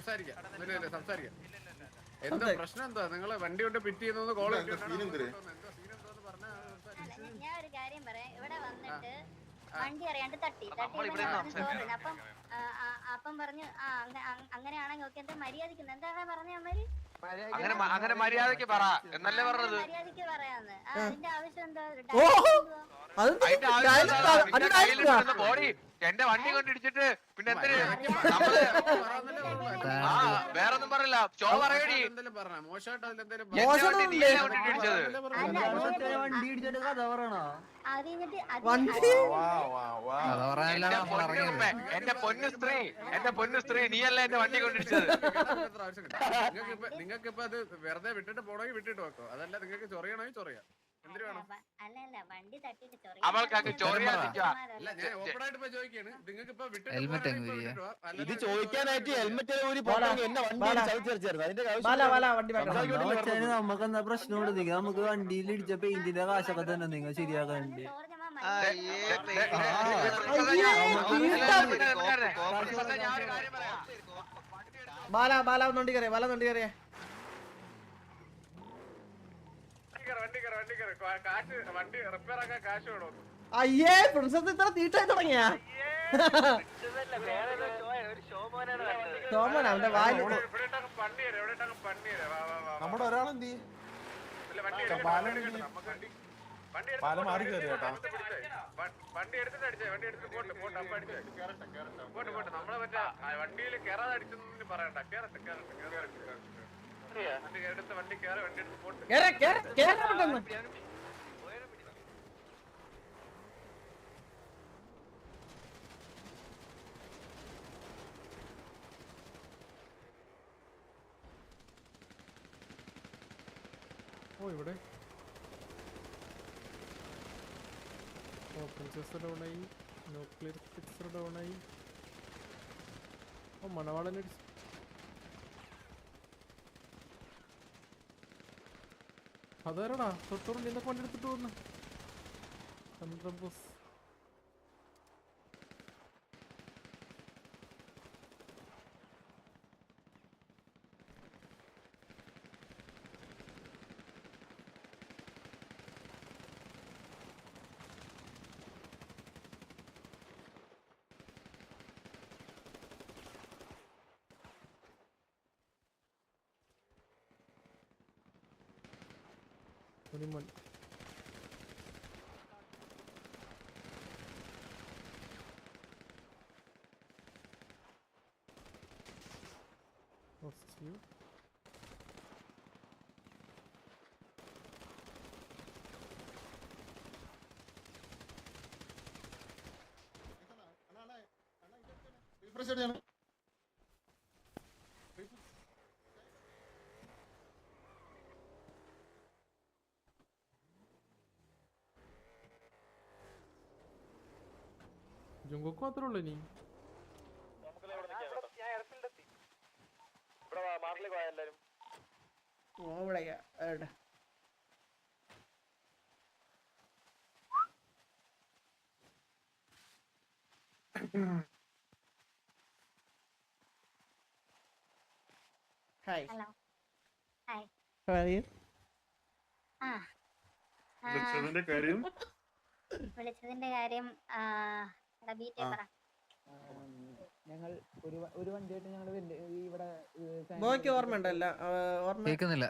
സംസാരിക്കാം. എന്താ പ്രശ്നം? എന്താ നിങ്ങള് വണ്ടി കൊണ്ട് പിറ്റ് ചെയ്യുന്നത്? കോൾ ഞാൻ ഒരു കാര്യം പറയാം. ഇവിടെ വന്നിട്ട് വണ്ടി അറിയാണ്ട് തട്ടി അപ്പം പറഞ്ഞു അങ്ങനെയാണെങ്കിൽ ഓക്കെ. എന്താ മര്യാദക്ക് എന്താണ് പറഞ്ഞ അമ്മര്? അങ്ങനെ മര്യാദക്ക് പറ എന്നല്ലേ പറഞ്ഞത്. മര്യാദക്ക് പറയാന്ന്. അതിന്റെ ആവശ്യം എന്താ? ബോഡി എന്റെ വണ്ടി കൊണ്ട് ഇടിച്ചിട്ട് പിന്നെ എന്തിന് വേറൊന്നും പറയില്ല. ഷോ പറയടി. എന്റെ പൊന്നു സ്ത്രീ നീയല്ല എന്റെ വണ്ടി കൊണ്ടിടിച്ചത്. നിങ്ങൾക്ക് ഇപ്പൊ അത് വെറുതെ വിട്ടിട്ട് പോണെങ്കിൽ വിട്ടിട്ട് വെക്കോ. അതല്ല നിങ്ങൾക്ക് ചൊറിയണമെങ്കിൽ ചൊറിയാം. അവൾക്കങ്ങ് ചൊറിയാൻ ഇത് ചോദിക്കാനായിട്ട് ഹെൽമെറ്റ് എന്നെ വണ്ടി നമുക്കെന്താ പ്രശ്നമുണ്ട്? നിങ്ങൾ നമുക്ക് വണ്ടിയിൽ ഇടിച്ച പെയിന്റിന്റെ കാശൊക്കെ തന്നെ നിങ്ങൾ ശരിയാക്കാനുണ്ട്. അയ്യേ പ്രിൻസസ് ഇത്ര തീറ്റായി തുടങ്ങിയ അവന്റെ വാല്. നമ്മുടെ ഒരാളെന്ത് പാലം മാറി കയറി കേട്ടോ. വണ്ടി എടുത്തിട്ട് അടിച്ചേ. വണ്ടി എടുത്തിട്ട് പോട്ടെ അപ്പൊ അടിച്ചേ. പോട്ടെ നമ്മളെ മറ്റേ വണ്ടിയിൽ കേറാതെ അടിച്ചെന്ന് പറയണ്ട. കേറട്ടെ വണ്ടി എടുത്ത് വണ്ടി എടുത്ത് പോട്ടെ. ഇവിടെ പ്രിൻസസ് ഡൗണായി. ന്യൂക്ലിയർ ഫിക്സർ ഡൗണായി. മണവാളനെ അതാരടാ തൊട്ടോറും നിന്നെ കൊണ്ടെടുത്തിട്ട് പോകുന്നു. ചന്ദ്രബോസ് Animal. What's you? ജുങ്കോക്ക് മാത്രമേ ഉള്ളൂ ഇനി. വിളിച്ചതിന്റെ കാര്യം ഞങ്ങൾ ഒരു വണ്ടിയായിട്ട് ഞങ്ങൾ ഇവിടെ ഓർമ്മയുണ്ടല്ല? ഓർമ്മയുണ്ട്.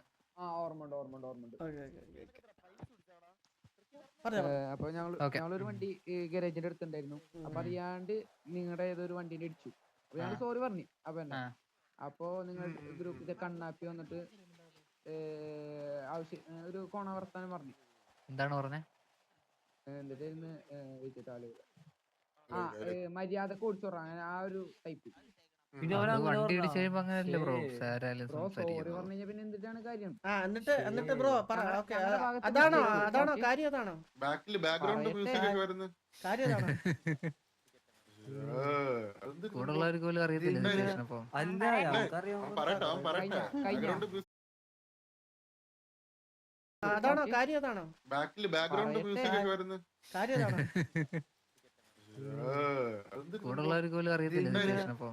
അപ്പൊ ഞങ്ങളൊരു വണ്ടി ഗാരേജിന്റെ അടുത്തുണ്ടായിരുന്നു. അപ്പൊ അറിയാണ്ട് നിങ്ങളുടെ ഏതൊരു വണ്ടീനെ ഇടിച്ചു. അപ്പൊ ഞങ്ങൾ സോറി പറഞ്ഞു. അപ്പൊ നിങ്ങൾ ഗ്രൂപ്പിലെ കണ്ണാപ്പി വന്നിട്ട് ഒരു കോണ വർത്താനം പറഞ്ഞു. എന്താണ് പറഞ്ഞേ? എന്നിട്ടായിരുന്നു ആളുകൾ മര്യാദ ഓടിച്ചോറ അങ്ങനെ ആ ഒരു ടൈപ്പ്. വണ്ടി ഇടിച്ച് കഴിയുമ്പോ അങ്ങനല്ലേ ബ്രോ? സോറി പറഞ്ഞു പിന്നെ എന്തിട്ടാണ് കാര്യം? എന്നിട്ട് ബ്രോ പറ. അതാണോ കാര്യം? അതാണോ ബാക്ക്ഗ്രൗണ്ട് മ്യൂസിക് ഒക്കെ വരുന്നത്? കാര്യം അതാണോ? കൂടുള്ളവർക്ക് പോലും അറിയത്തില്ല. അതാണോ കാര്യം? അതാണോ ബാക്ക്ഗ്രൗണ്ട് മ്യൂസിക് ഒക്കെ വരുന്നത്? കാര്യം? അതാണോ? കൂടെ ഉള്ളവർക്ക് പോലും അറിയത്തില്ല സിറ്റുവേഷൻ അപ്പൊ.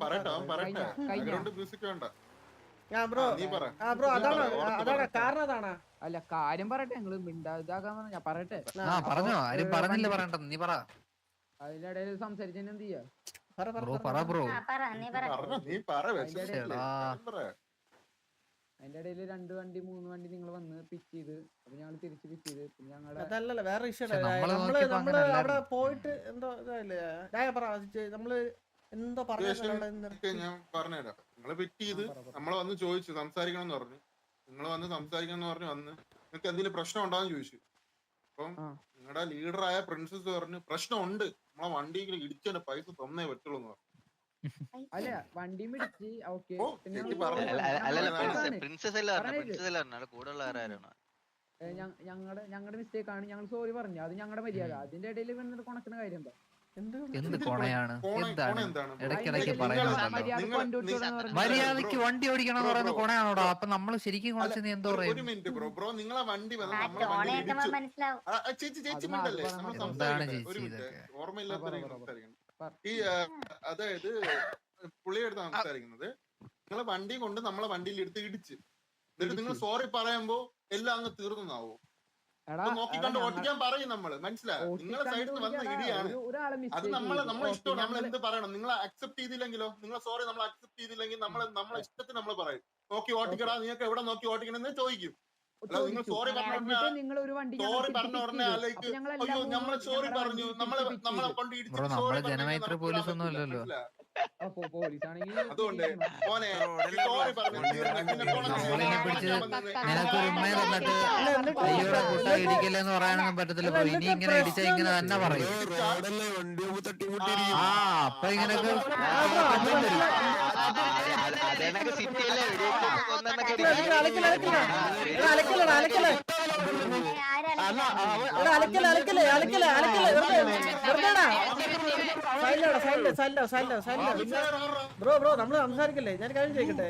പറയട്ടെ അവൻ പറയട്ടെ. ബാക്ക്ഗ്രൗണ്ട് മ്യൂസിക് വേണ്ട. ബ്രോ നീ പറ. ബ്രോ അതാണ് കാരണം അതാണ്. അല്ല കാര്യം പറയട്ടെ, ഞങ്ങള് മിണ്ടാതാക്കാൻ പറഞ്ഞ ഞാൻ പറയട്ടെ. പറഞ്ഞോ, ആരും പറഞ്ഞില്ല പറയണ്ട, നീ പറ. അതിന്റെ ഇടയിൽ സംസാരിച്ച എന്ത് ചെയ്യാ? ബ്രോ പറ ബ്രോ. നീ പറ. അതിന്റെ ഇടയിൽ 2 വണ്ടി 3 വണ്ടി നിങ്ങൾ വന്ന് പിക്ക് ചെയ്ത്, അപ്പൊ ഞങ്ങൾ തിരിച്ച് പിക്ക് ചെയ്ത്, പിന്നെ ഞങ്ങളുടെ അതല്ലല്ലോ വേറെ ഇഷ്യൂ. നമ്മള് നമ്മള് അവിടെ പോയിട്ട് എന്തോ ഇതല്ലേ നമ്മള് എന്തോ പറഞ്ഞു. ഞാൻ പറഞ്ഞുതരാം. നിങ്ങള് പിറ്റ് ചെയ്ത് നമ്മളെ വന്ന് ചോദിച്ചു സംസാരിക്കണം എന്ന് പറഞ്ഞു. നിങ്ങൾ വന്ന് സംസാരിക്കണം എന്ന് പറഞ്ഞു. വന്ന് നിങ്ങൾക്ക് എന്തെങ്കിലും പ്രശ്നം ഉണ്ടാന്ന് ചോദിച്ചു. അപ്പം നിങ്ങളുടെ ലീഡറായ പ്രിൻസസ് പറഞ്ഞു പ്രശ്നം ഉണ്ട്, നമ്മളെ വണ്ടിയിൽ ഇടിച്ചതിന്റെ പൈസ തന്നേ പറ്റുള്ളൂ എന്ന് പറഞ്ഞു. അല്ല വണ്ടി പിടിച്ച് ഓക്കെ. ഞങ്ങളുടെ മിസ്റ്റേക്ക് ആണ്, ഞങ്ങൾ സോറി പറഞ്ഞു. അത് ഞങ്ങളുടെ മര്യാദ. അതിന്റെ ഇടയിൽ വന്നിട്ട് കൊണക്കുന്ന കാര്യം എന്താ? എന്ത് കൊണയാണ്? എന്താണ് ഇടയ്ക്കിടയ്ക്ക് പറയുന്നത്? മര്യാദക്ക് വണ്ടി ഓടിക്കണം എന്ന് പറയുന്ന കൊണയാണോടാ? അപ്പൊ നമ്മള് ശരിക്കും കുറച്ച് നീ എന്തോ പറയും? ഒരു മിനിറ്റ് ബ്രോ, നിങ്ങളെ വണ്ടി ചേച്ചി മിണ്ടല്ലേ, നമ്മൾ സംസാരിക്കട്ടെ. ഒരു മിനിറ്റ്, ഓർമ്മയില്ലാത്ത സംസാരിക്കണം. ഈ അതായത് പുള്ളിയെടുത്ത് സംസാരിക്കുന്നത്, നിങ്ങളെ വണ്ടി കൊണ്ട് നമ്മളെ വണ്ടിയിൽ എടുത്ത് ഇടിച്ച്, എന്നിട്ട് നിങ്ങൾ സോറി പറയുമ്പോ എല്ലാം അങ്ങ് തീർന്നാവോ? നോക്കിക്കണ്ട് ഓടിക്കാൻ പറയും നമ്മള്, മനസ്സിലായോ? നിങ്ങളെ സൈഡിൽ നിന്ന് വന്ന ഇടിയാണ് അത്. നമ്മളെ ഇഷ്ടമാണ്, നമ്മൾ എന്ത് പറയണം. നിങ്ങൾ അക്സെപ്റ്റ് ചെയ്തില്ലെങ്കിലോ, നിങ്ങളെ സോറി നമ്മൾ അക്സെപ്റ്റ് ചെയ്തില്ലെങ്കിൽ നമ്മളെ ഇഷ്ടത്തിന് നമ്മൾ പറയും. നോക്കി ഓട്ടിക്കടാ, നിങ്ങൾക്ക് എവിടെ നോക്കി ഓട്ടിക്കണെന്ന് ചോദിക്കും. നിങ്ങൾ സോറി പറഞ്ഞ ഉടനെ ആലോചിക്കും, അയ്യോ നമ്മളെ സോറി പറഞ്ഞു, നമ്മളെ കൊണ്ട് ഇടിച്ചു. ജനമൈത്രി പോലീസ് ഒന്നും അല്ലല്ലോ. അതുകൊണ്ട് മോനെ സോറി പറഞ്ഞു നിനക്കൊരു ഉമ്മയെ തന്നിട്ട് അയ്യോടെ കൂട്ട ഇടിക്കല്ലെന്ന് പറയാനൊന്നും പറ്റത്തില്ല. ഇനി ഇങ്ങനെ ഇടിച്ചാ ഇങ്ങനെ തന്നെ പറയും. അപ്പൊ ഇങ്ങനെയൊക്കെ ബ്രോ നമ്മള് സംസാരിക്കല്ലേ, ഞാൻ കാര്യം ചോദിക്കട്ടെ.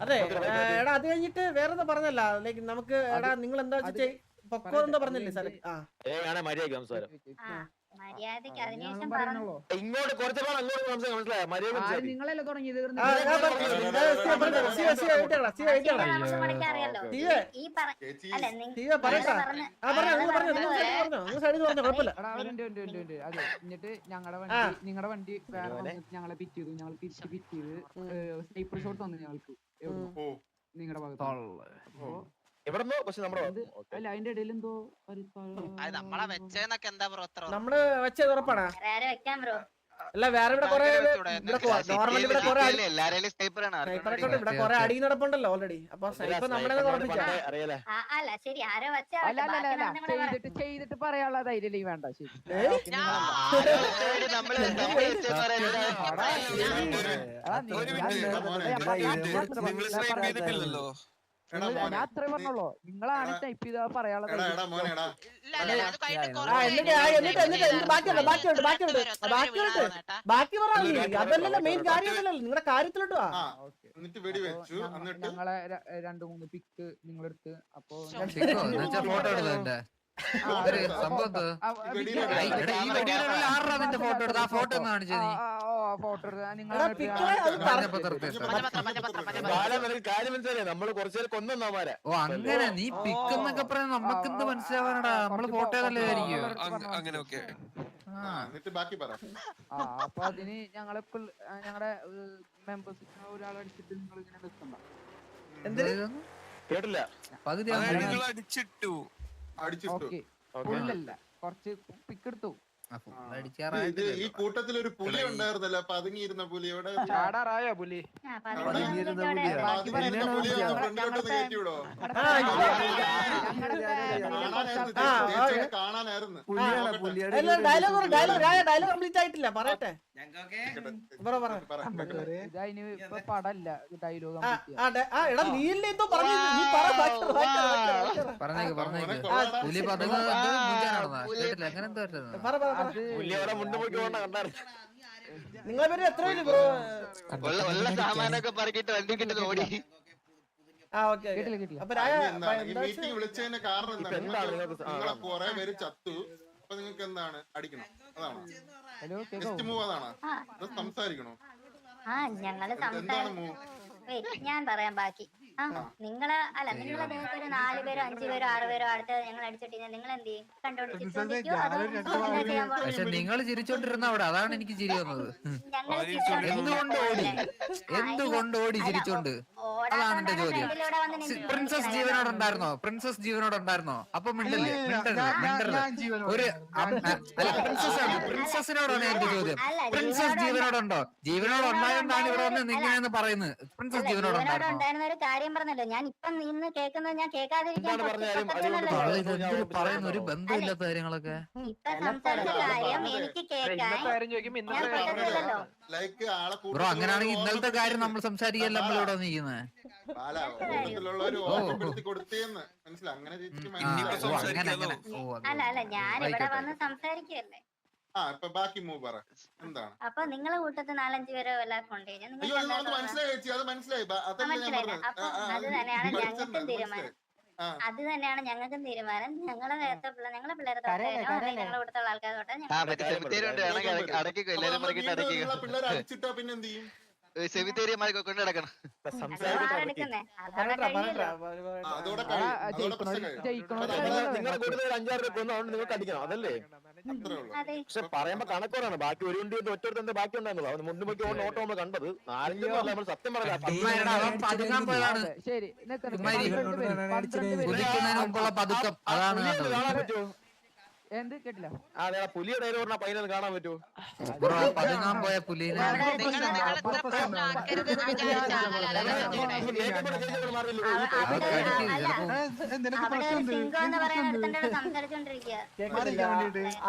അതെ എടാ, അത് കഴിഞ്ഞിട്ട് വേറെന്താ പറഞ്ഞല്ല, ലൈക്ക് നമുക്ക് എടാ നിങ്ങൾ എന്താ വെച്ചാ പൊക്കോ എന്താ പറഞ്ഞില്ലേ സാറേ? ഇങ്ങോട്ട് കുറച്ച് നിങ്ങളല്ലേ തുടങ്ങിയത്? അതെ, എന്നിട്ട് നിങ്ങളുടെ വണ്ടി വേറെ വന്നിട്ട് ഞങ്ങളെ പിറ്റ് ചെയ്തു. ഞങ്ങൾ തിരിച്ച് പിറ്റ് ചെയ്ത് സ്നൈപ്പർ ഷോട്ട് തന്നു ഞങ്ങൾക്ക് നിങ്ങളുടെ ഭാഗത്ത്. അല്ല അതിന്റെ ഇടയിൽ എന്തോ നമ്മള് വെച്ചത് ഉറപ്പാണ്. അല്ല വേറെ ഇവിടെ കൊറേ ഇവിടെ കൊറേ അടി നടപ്പുണ്ടല്ലോ ഓൾറെഡി. അപ്പൊ സ്നൈപ്പർ നമ്മളെ ചെയ്തിട്ട് പറയാനുള്ള ധൈര്യം വേണ്ട. ശരി ഞാൻ അത്രേ പറഞ്ഞോളൂ, നിങ്ങളാണ് ടൈപ്പ് ചെയ്ത പറയാനുള്ളത്. ബാക്കി പറഞ്ഞു അതല്ലല്ലോ മെയിൻ കാര്യമല്ലല്ലോ, നിങ്ങളുടെ കാര്യത്തിലോട്ട് വാ. ഞങ്ങളെ 2-3 പിക്ക് നിങ്ങളെടുത്ത്. അപ്പൊ ഫോട്ടോ എടുത്തതിന്റെ സംഭവം ഫോട്ടോ എടുത്ത് ആ ഫോട്ടോ ഒന്ന് കാണിച്ചത് നീ. ഫോട്ടോ ഓ അങ്ങനെ നീ പിക്കെന്നൊക്കെ പറയാൻ നമ്മക്ക് എന്ത് മനസ്സിലാവാനടാ? നമ്മള് ഫോട്ടോ ഏതല്ലേ ആയിരിക്കും. അപ്പൊ അതിന് ഞങ്ങളുടെ മെമ്പേഴ്സ് ഒരാളടിച്ചിട്ട് നിങ്ങൾ ഇങ്ങനെ വെക്കണ്ട. കേട്ടില്ല. പകുതി ഓക്കെ ഫുള്ളല്ല, കുറച്ച് പിക്ക് എടുത്തു. ഈ കൂട്ടത്തിൽ ഒരു പുലി ഉണ്ടായിരുന്നല്ലോ, പതുങ്ങിയിരുന്ന പുലി. എവിടെ ചാടാറായോ പുലി? കാണാനായിരുന്നു. ഡയലോഗ് കംപ്ലീറ്റ് ആയിട്ടില്ല, പറയട്ടെ. ഇതതിന് ഇപ്പൊ പടല്ല ഡയലോഗ്. എടാ നീല്ലേ എന്തോ പറഞ്ഞു, നീ പറ. പുലി അങ്ങനെ നിങ്ങളെ പേര് എത്ര ബ്രോ? സാമാനൊക്കെ പറക്കിട്ട് വണ്ടിക്കിട്ട് ഓടി. മീറ്റിംഗ് വിളിച്ചതിന്റെ കാരണം എന്താണ്? നിങ്ങളെ കുറെ പേര് ചത്തു, അപ്പൊ നിങ്ങൾക്ക് എന്താണ് അടിക്കണം? അതാണോ ഹലോ നെക്സ്റ്റ് മൂവ്? അതാണോ അത് സംസാരിക്കണോ? ഞങ്ങള് എന്താണ് മൂവ്? ഞാൻ പറയാം ബാക്കി. നിങ്ങള് നിങ്ങൾക്ക് ഒരു 4 പേരോ 5 പേരോ 6 പേരോ അടുത്ത് ഞങ്ങൾ അടിച്ചിട്ട് നിങ്ങൾ എന്ത് ചെയ്യും? കണ്ടോണ്ടിരിക്കോ അതോ എന്താ ചെയ്യാൻ പോകുന്നത്? പക്ഷെ നിങ്ങൾ ചിരിച്ചോണ്ടിരുന്ന അവിടെ, അതാണ് എനിക്ക് ചിരി വന്നത്. ഞങ്ങൾ എന്തുകൊണ്ട് ഓടി ചിരിച്ചോണ്ട്? അതാണ് എന്റെ ചോദ്യം. പ്രിൻസസ് ജീവനോടുണ്ടായിരുന്നോ? പ്രിൻസസ് ജീവനോടുണ്ടായിരുന്നോ? അപ്പൊ മിണ്ടല്ലേ, മിണ്ടരുത്. ഒരു പ്രിൻസസിനോടാണ് എന്റെ ചോദ്യം. പ്രിൻസസ് ജീവനോടുണ്ടോ? ജീവനോടുണ്ടായോണ്ടാണ് ഇവിടെ വന്ന് നിങ്ങനെയെന്ന് പറയുന്നത്. പ്രിൻസസ് ജീവനോടുണ്ടായിരുന്നോ? ഒരു കാര്യം പറഞ്ഞല്ലോ, ഞാൻ ഇപ്പം ഇന്ന് കേൾക്കുന്നത് ഞാൻ കേൾക്കാതിരിക്കാൻ പറയുന്ന ഒരു ബന്ധമില്ലാത്ത കാര്യങ്ങളൊക്കെ ഇപ്പൊ സംസാരിച്ച കാര്യം എനിക്ക് കേൾക്കാൻ ലൈക്ക് ആളെ ബ്രോ. അങ്ങനെയാണെങ്കിൽ ഇന്നലത്തെ കാര്യം നമ്മൾ സംസാരിക്കല്ല നമ്മളിവിടെ നിൽക്കുന്നത്. കൊടുത്തേന്ന് മനസ്സിലായി. അങ്ങനെ അല്ല ഞാൻ ഇവിടെ വന്ന് സംസാരിക്കല്ലേ. ഇപ്പൊ ബാക്കി മൂവ് പറ. എന്താണ്? അപ്പൊ നിങ്ങളെ കൂട്ടത്തിൽ 4-5 പേരോ എല്ലാം കൊണ്ടുപോയി മനസ്സിലായി ചേച്ചി, അത് മനസ്സിലായി. അപ്പൊ അത് തന്നെയാണ് ഞങ്ങൾക്കും തീരുമാനം. അത് തന്നെയാണ് ഞങ്ങൾക്കും തീരുമാനം. ഞങ്ങളെ പിള്ളേരെ തൊട്ടോ ഞങ്ങളെ കൂട്ടത്തുള്ള ആൾക്കാർ തൊട്ടോ പിള്ളേരെ അടിച്ചിട്ടാ പിന്നെ എന്ത് ചെയ്യും? സെമിത്തേരിയന്മാരൊക്കെ കൊണ്ട് നടക്കണം. അതോടെ നിങ്ങളെ കൂടുതൽ 5-6 രൂപ കൊന്നുകൊണ്ട് നിങ്ങൾക്ക് അടിക്കണം, അതല്ലേ? പക്ഷെ പറയുമ്പോ കണക്കോടാണ്. ബാക്കി ഒരു വണ്ടി ഒറ്റ ബാക്കി ഉണ്ടായിരുന്നത്. അവന് മുന്നിൽ നോക്കി ഓട്ടോ നമ്മൾ കണ്ടത് 4-5 നമ്മൾ സത്യം പറയാം. ശരി കാണാൻ പറ്റുമോ? എന്ത് കേട്ടില്ല? പുലിയുടെ ഡയറി പറഞ്ഞ പയ്യനെ കാണാൻ പറ്റുമോ? പതുങ്ങാൻ പോയ പുലിനെ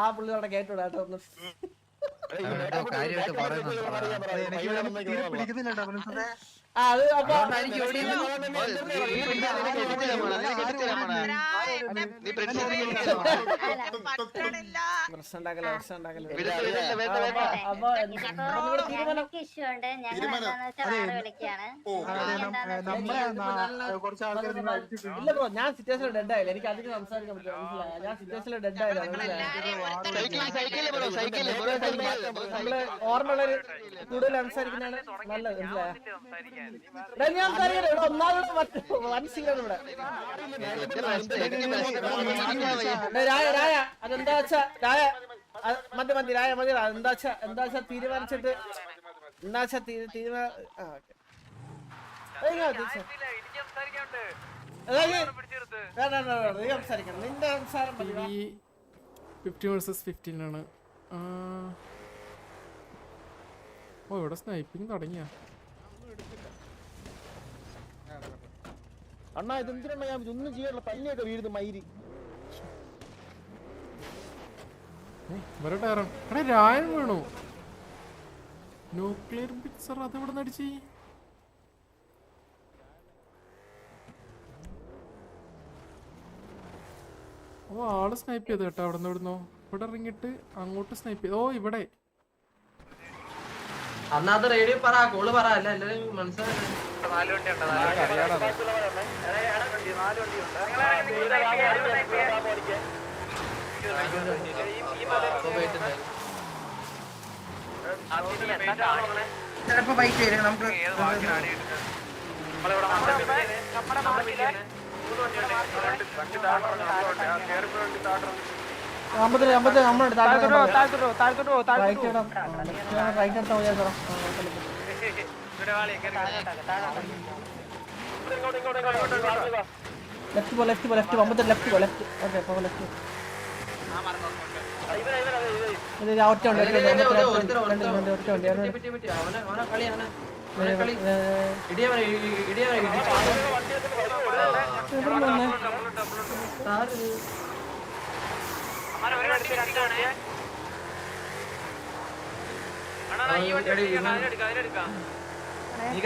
ആ പുള്ളിയോടെ കേട്ടോടാ. കാര്യമായിട്ട് പറയുന്നത്. അത് അപ്പൊ ഇല്ല ബ്രോ, ഞാൻ സിറ്റുവേഷനിൽ ഡെഡ് ആയില്ല. എനിക്ക് അധികം സംസാരിക്കാൻ പറ്റില്ല, മനസ്സിലായ? ഞാൻ സിറ്റുവേഷനിൽ ഡെഡ് ആയില്ല. നമ്മള് ഓർമ്മയുള്ളൊരു കൂടുതൽ സംസാരിക്കുന്നതാണ് നല്ലത്, മനസ്സിലായ? ഞാൻ സംസാരിക്കട്ടെ. ഒന്നാമത് വൻ സീനാണ് ഇവിടെ. രായ അതെന്താ വെച്ചാ രായ മതി രായ മതി. എന്താ വെച്ചാ തീരുമാനിച്ചിട്ട് സംസാരിക്കണം. നിന്റെ സംസാരം 50 vs 15 ആണ്. ഓ ഇവിടെ സ്നൈപ്പിംഗ് തുടങ്ങിയ അണ്ണാ. ഇതെന്തിനാ ഞാൻ ഒന്നും ചെയ്യാനുള്ള പല്ലിയൊക്കെ വീഴുന്നു മയിരി. ഇവരുടെ എടാ രായൻ വീണു. ന്യൂക്ലിയർ പിക്ചർ അതെവിടെ നിന്ന് അടിച്ച്? ഓ ആള് സ്നൈപ്പ് ചെയ്ത് കേട്ടോ. അവിടെ നിന്ന് ഇവിടുന്നോ ഇവിടെ ഇറങ്ങിയിട്ട് അങ്ങോട്ട് സ്നൈപ്പ് ചെയ്ത്. ഓ ഇവിടെ അന്നാത് റേഡിയോ പറ, കോള് പറ. അല്ല എല്ലാരും മനസ്സിലായി. 4 വണ്ടി ഉണ്ട്. ചിലപ്പോ ബൈക്ക് വരും നമുക്ക്.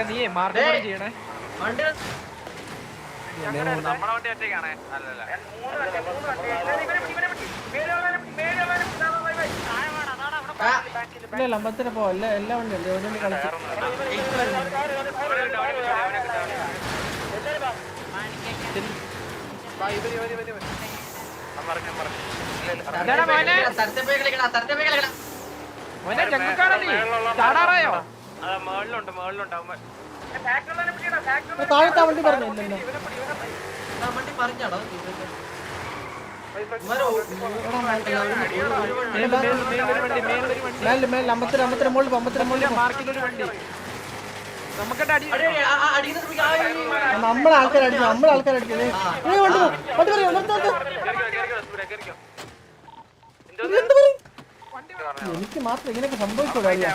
നീ മാർക്കറ്റ് ചെയ്യണേ. നമ്മളെ വണ്ടി ഒറ്റയ്ക്കാണേ. അല്ലല്ല അമ്പത്തിന് പോ. എല്ലാ വണ്ടിയുണ്ട്. താഴത്തെ വണ്ടി പറഞ്ഞില്ലല്ലോ. വണ്ടി പറഞ്ഞാടോ മേലെ അമ്പത്തിര മുകളിൽ നമ്മളെ ആൾക്കാരടിച്ചു എനിക്ക് മാത്രം ഇങ്ങനെയൊക്കെ സംഭവിച്ചോ കാര്യം.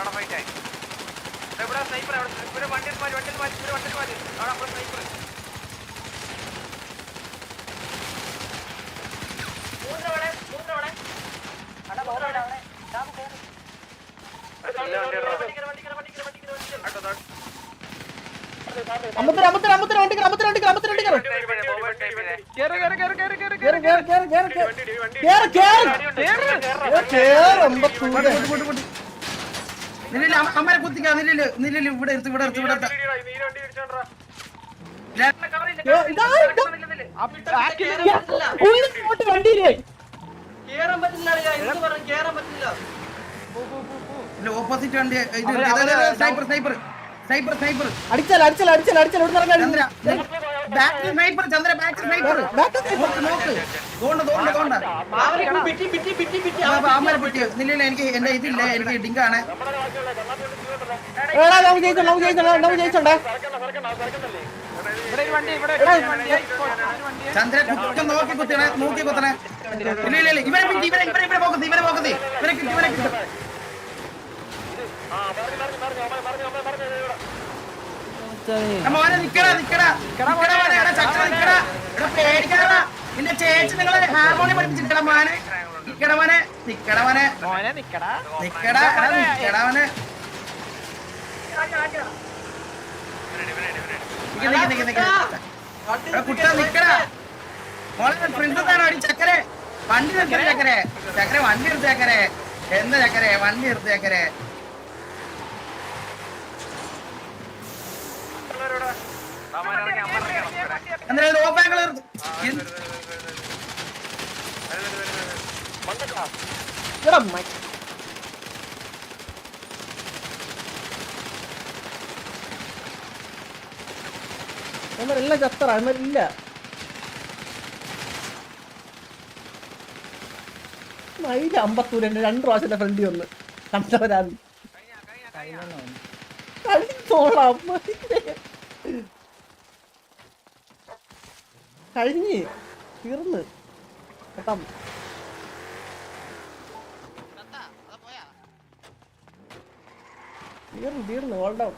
അമ്മരെ കുത്തിക്കാ നില്ലില് ഇവിടെ ഓപ്പോസിറ്റ് വണ്ടി അടിച്ചാൽ ചന്ദ്ര നില്ല എനിക്ക് എന്റെ ഇതില്ല എനിക്ക് ഡിങ്കാണ് ചന്ദ്ര നോക്കി കുത്തണേ ഇല്ല ഇവരെ പോക്കത്തി ഇവരെ കിട്ടും മോനെ നിക്കടാ പേടിക്കടാ നിന്റെ ചേച്ചി നിങ്ങളെ ഹാർമോണി പഠിപ്പിച്ചിരിക്കട മോനെ നിക്കട മോനെ കുട്ടാ നിക്കടാ മോളെ പ്രിൻസസാണോ അടി ചക്കരെ വണ്ടി നിർത്തി ചക്കരെ വണ്ടി എടുത്ത് ചക്കരെ എന്താ ചക്കരെ വണ്ടി എടുത്ത് ചക്കരെ എല്ലാം ചത്തറ ഇല്ല മൈല് അമ്പത്തൂര് 2 പ്രാവശ്യം ഫ്രണ്ടി വന്ന് കണ്ടവരാണ് കഴിഞ്ഞ് തീർന്ന് കേട്ടാ തീർന്ന് ഓൾ ഡൗൺ.